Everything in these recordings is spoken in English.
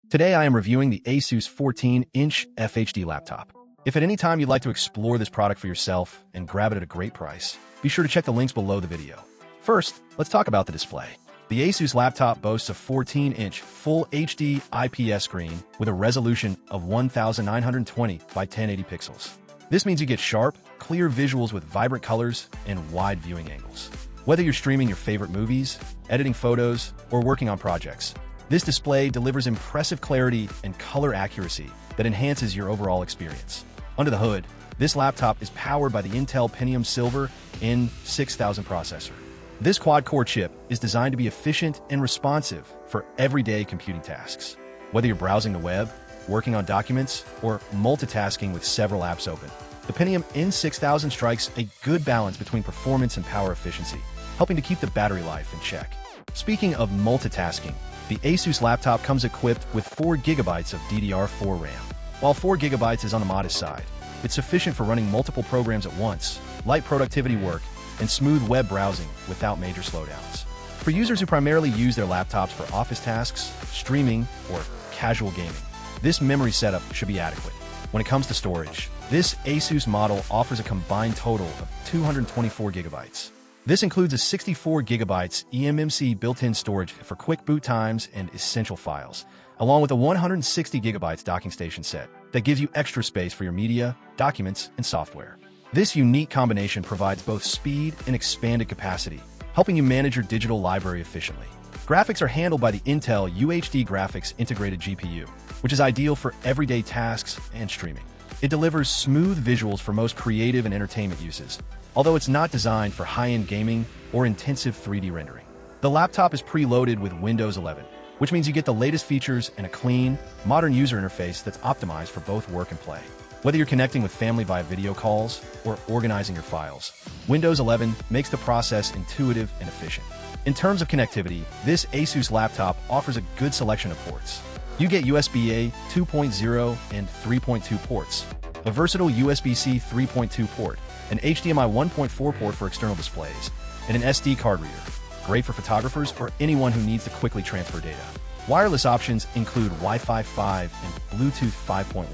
Today I am reviewing the ASUS 14-inch FHD laptop. If at any time you'd like to explore this product for yourself and grab it at a great price, be sure to check the links below the video. First, let's talk about the display. The ASUS laptop boasts a 14-inch Full HD IPS screen with a resolution of 1920 by 1080 pixels. This means you get sharp, clear visuals with vibrant colors and wide viewing angles. Whether you're streaming your favorite movies, editing photos, or working on projects, this display delivers impressive clarity and color accuracy that enhances your overall experience. Under the hood, this laptop is powered by the Intel Pentium N6000 processor. This quad-core chip is designed to be efficient and responsive for everyday computing tasks. Whether you're browsing the web, working on documents, or multitasking with several apps open, the Pentium N6000 strikes a good balance between performance and power efficiency, helping to keep the battery life in check. Speaking of multitasking, the ASUS laptop comes equipped with 4 GB of DDR4 RAM. While 4 GB is on the modest side, it's sufficient for running multiple programs at once, light productivity work, and smooth web browsing without major slowdowns. For users who primarily use their laptops for office tasks, streaming, or casual gaming, this memory setup should be adequate. When it comes to storage, this ASUS model offers a combined total of 224 GB. This includes a 64 GB eMMC built-in storage for quick boot times and essential files, along with a 160 GB docking station set that gives you extra space for your media, documents, and software. This unique combination provides both speed and expanded capacity, helping you manage your digital library efficiently. Graphics are handled by the Intel UHD Graphics integrated GPU, which is ideal for everyday tasks and streaming. It delivers smooth visuals for most creative and entertainment uses, although it's not designed for high-end gaming or intensive 3D rendering. The laptop is preloaded with Windows 11, which means you get the latest features and a clean, modern user interface that's optimized for both work and play. Whether you're connecting with family via video calls or organizing your files, Windows 11 makes the process intuitive and efficient. In terms of connectivity, this ASUS laptop offers a good selection of ports. You get USB-A 2.0 and 3.2 ports, a versatile USB-C 3.2 port, an HDMI 1.4 port for external displays, and an SD card reader, great for photographers or anyone who needs to quickly transfer data. Wireless options include Wi-Fi 5 and Bluetooth 5.1,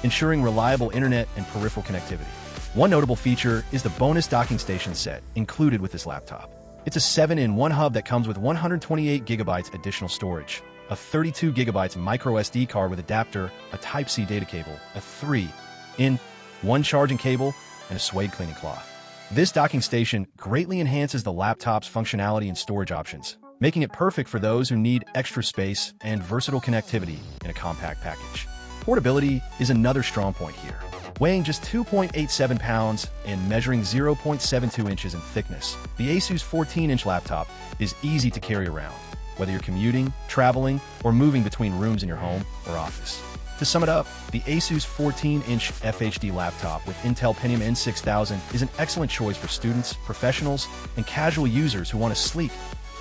ensuring reliable internet and peripheral connectivity. One notable feature is the bonus docking station set included with this laptop. It's a 7-in-1 hub that comes with 128 GB additional storage, a 32 GB micro SD card with adapter, a Type-C data cable, a 3-in-1 charging cable, and a suede cleaning cloth. This docking station greatly enhances the laptop's functionality and storage options, making it perfect for those who need extra space and versatile connectivity in a compact package. Portability is another strong point here. Weighing just 2.87 pounds and measuring 0.72 inches in thickness, the ASUS 14-inch laptop is easy to carry around, whether you're commuting, traveling, or moving between rooms in your home or office. To sum it up, the ASUS 14-inch FHD laptop with Intel Pentium N6000 is an excellent choice for students, professionals, and casual users who want a sleek,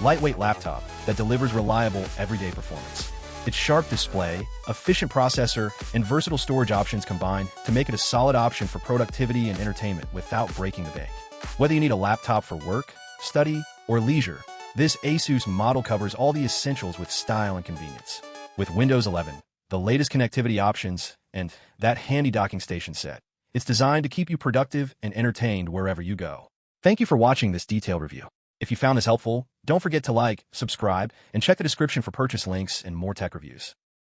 lightweight laptop that delivers reliable everyday performance. Its sharp display, efficient processor, and versatile storage options combine to make it a solid option for productivity and entertainment without breaking the bank. Whether you need a laptop for work, study, or leisure, this ASUS model covers all the essentials with style and convenience. With Windows 11, the latest connectivity options, and that handy docking station set, it's designed to keep you productive and entertained wherever you go. Thank you for watching this detailed review. If you found this helpful, don't forget to like, subscribe, and check the description for purchase links and more tech reviews.